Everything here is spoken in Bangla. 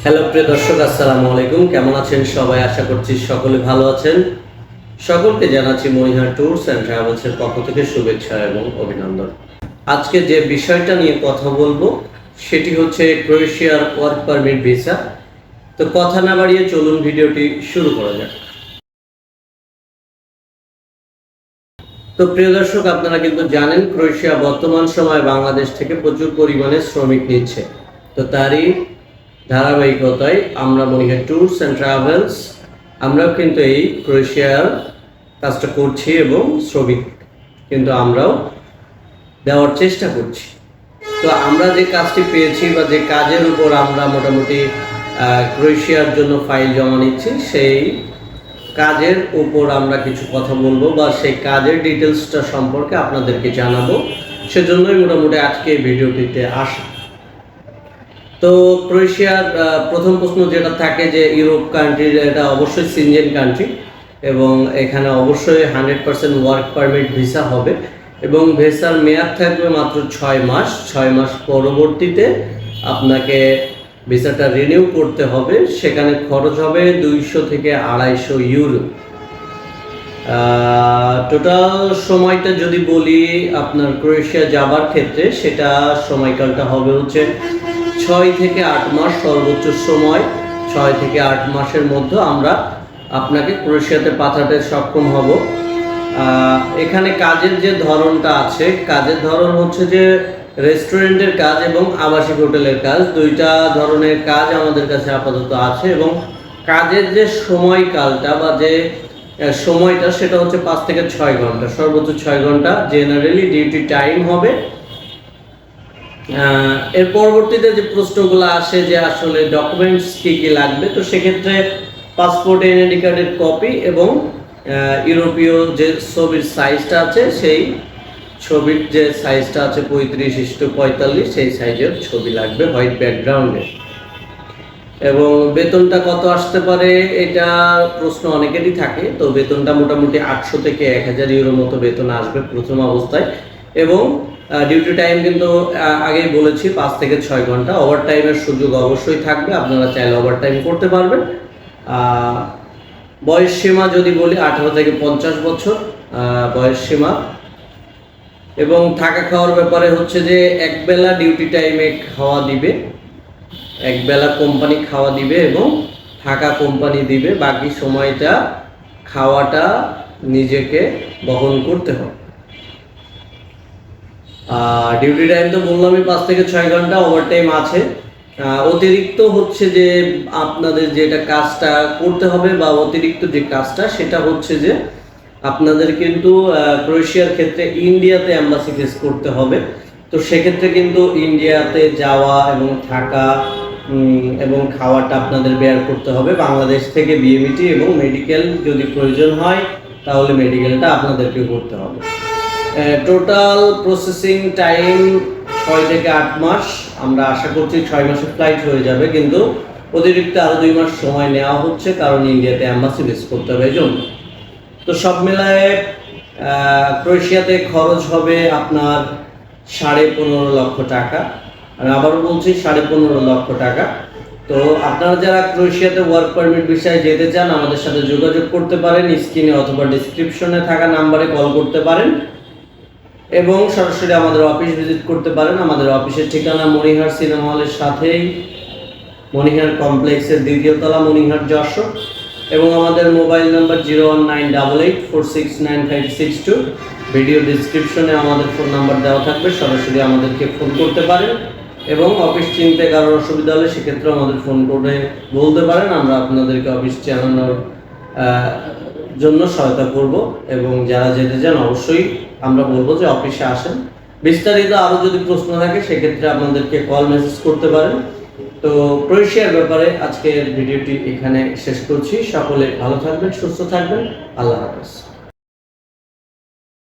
হ্যালো প্রিয় দর্শক, আসসালামু আলাইকুম। কেমন আছেন সবাই? আশা করছি সকলে ভালো আছেন। সকলকে জানাচ্ছি মনিহার ট্যুরস অ্যান্ড ট্রাভেলসের পক্ষ থেকে শুভেচ্ছা এবং অভিনন্দন। আজকে যে বিষয়টা নিয়ে কথা বলবো সেটি হচ্ছে ক্রোয়েশিয়ার ওয়ার্ক পারমিট ভিসা। তো কথা না বাড়িয়ে চলুন ভিডিওটি শুরু করা যাক। তো প্রিয় দর্শক, আপনারা কিন্তু জানেন ক্রোয়েশিয়া বর্তমান সময়ে বাংলাদেশ থেকে প্রচুর পরিমাণে শ্রমিক নিচ্ছে। তো তারই ধারাবাহিকতায় আমরা মনিহার ট্যুরস অ্যান্ড ট্রাভেলস আমরাও কিন্তু এই ক্রোয়েশিয়ার কাজটা করছি এবং শ্রমিক কিন্তু আমরাও দেওয়ার চেষ্টা করছি। তো আমরা যে কাজটি পেয়েছি বা যে কাজের উপর আমরা মোটামুটি ক্রোয়েশিয়ার জন্য ফাইল জমা নিচ্ছি, সেই কাজের উপর আমরা কিছু কথা বলবো বা সেই কাজের ডিটেলসটা সম্পর্কে আপনাদেরকে জানাবো। সেজন্যই মোটামুটি আজকে এই ভিডিওটিতে আসা। তো ক্রোয়েশিয়ার প্রথম প্রশ্ন যেটা থাকে যে ইউরোপ কান্ট্রির, এটা অবশ্যই সিনজেন কান্ট্রি এবং এখানে অবশ্যই 100% ওয়ার্ক পারমিট ভিসা হবে এবং ভিসার মেয়াদ থাকবে মাত্র 6 মাস। 6 মাস পরবর্তীতে আপনাকে ভিসাটা রিনিউ করতে হবে। সেখানে খরচ হবে 200 থেকে 250 ইউরো। টোটাল সময়টা যদি বলি আপনার ক্রোয়েশিয়া যাবার ক্ষেত্রে, সেটা সময়কালটা হবে হচ্ছে 6 থেকে 8 মাস সর্বোচ্চ সময়। 6 থেকে 8 মাসের মধ্যে আমরা আপনাকে ক্রোয়েশিয়াতে পাঠাতে সক্ষম হব। এখানে কাজের যে ধরনটা আছে, কাজের ধরন হচ্ছে যে রেস্টুরেন্টের কাজ এবং আবাসিক হোটেলের কাজ, দুইটা ধরনের কাজ আমাদের কাছে আপাতত আছে। এবং কাজের যে সময়কালটা বা যে সময়টা, সেটা হচ্ছে 5 থেকে 6 ঘন্টা, সর্বোচ্চ 6 ঘন্টা জেনারেলি ডিউটি টাইম হবে। এর পরবর্তীতে যে প্রশ্নগুলো আসে যে আসলে ডকুমেন্টস কি কি লাগবে, তো সেক্ষেত্রে পাসপোর্ট, এনআইডি কার্ডের কপি এবং ইউরোপীয় যে ছবির সাইজটা আছে, সেই ছবির যে সাইজটা আছে 35:45, সেই সাইজের ছবি লাগবে হোয়াইট ব্যাকগ্রাউন্ডে। এবং বেতনটা কত আসতে পারে, এটা প্রশ্ন অনেকেরই থাকে। তো বেতনটা মোটামুটি 800 থেকে 1000 ইউরো মতো বেতন আসবে প্রথম অবস্থায়। এবং ডিউটি টাইম কিন্তু আগেই বলেছি 5 থেকে 6 ঘন্টা। ওভার টাইমের সুযোগ অবশ্যই থাকবে, আপনারা চাইলে ওভার টাইম করতে পারবেন। বয়স সীমা যদি বলি 18 থেকে 50 বছর বয়স সীমা। এবং থাকা খাওয়ার ব্যাপারে হচ্ছে যে একবেলা ডিউটি টাইমে খাওয়া দিবে, একবেলা কোম্পানি খাওয়া দিবে এবং থাকা কোম্পানি দিবে, বাকি সময়টা খাওয়াটা নিজেকে বহন করতে হবে। ডিউটি টাইম তো বললামই 5 থেকে 6 ঘন্টা, ওভার টাইম আছে। অতিরিক্ত হচ্ছে যে আপনাদের যেটা কাজটা করতে হবে বা অতিরিক্ত যে কাজটা, সেটা হচ্ছে যে আপনাদের কিন্তু ক্রোয়েশিয়ার ক্ষেত্রে ইন্ডিয়াতে এম্বাসি ফেস করতে হবে। তো সেক্ষেত্রে কিন্তু ইন্ডিয়াতে যাওয়া এবং থাকা এবং খাওয়াটা আপনাদের বেয়ার করতে হবে। বাংলাদেশ থেকে বিএমইটি এবং মেডিকেল যদি প্রয়োজন হয় তাহলে মেডিকেলটা আপনাদেরকে করতে হবে। টোটাল প্রসেসিং টাইম 6 থেকে 8 মাস। আমরা আশা করছি 6 মাসের ফ্লাইট হয়ে যাবে, কিন্তু অতিরিক্ত আরও 2 মাস সময় নেওয়া হচ্ছে, কারণ ইন্ডিয়াতে এম্বাসি বেস করতে হবে এই জন্য। তো সব মিলায়ে ক্রোয়েশিয়াতে খরচ হবে আপনার 15.5 লক্ষ টাকা। আমি আবারও বলছি 15.5 লক্ষ টাকা। তো আপনারা যারা ক্রোয়েশিয়াতে ওয়ার্ক পারমিট বিষয়ে যেতে চান, আমাদের সাথে যোগাযোগ করতে পারেন। স্ক্রিনে অথবা ডিসক্রিপশনে থাকা নাম্বারে কল করতে পারেন এবং সরাসরি আমাদের অফিস ভিজিট করতে পারেন। আমাদের অফিসের ঠিকানা মনিহার সিনেমা হলের সাথেই, মনিহার কমপ্লেক্সের 2য় তলা, মনিহার যশোর। এবং আমাদের মোবাইল নাম্বার 01988469562। ভিডিও ডিসক্রিপশনে আমাদের ফোন নাম্বার দেওয়া থাকবে, সরাসরি আমাদেরকে ফোন করতে পারেন। এবং অফিস চিনতে কারোর অসুবিধা হলে সেক্ষেত্রে আমাদের ফোন করে বলতে পারেন, আমরা আপনাদেরকে অফিস চালানোর জন্য সহায়তা করব। এবং যারা যেতে চান অবশ্যই আমরা বলবো যে অফিসে আসেন। বিস্তারিত আরও যদি প্রশ্ন থাকে সেক্ষেত্রে আপনাদেরকে কল মেসেজ করতে পারেন। তো ক্রোয়েশিয়ার ব্যাপারে আজকের ভিডিওটি এখানে শেষ করছি। সকলে ভালো থাকবেন, সুস্থ থাকবেন। আল্লাহ হাফেজ।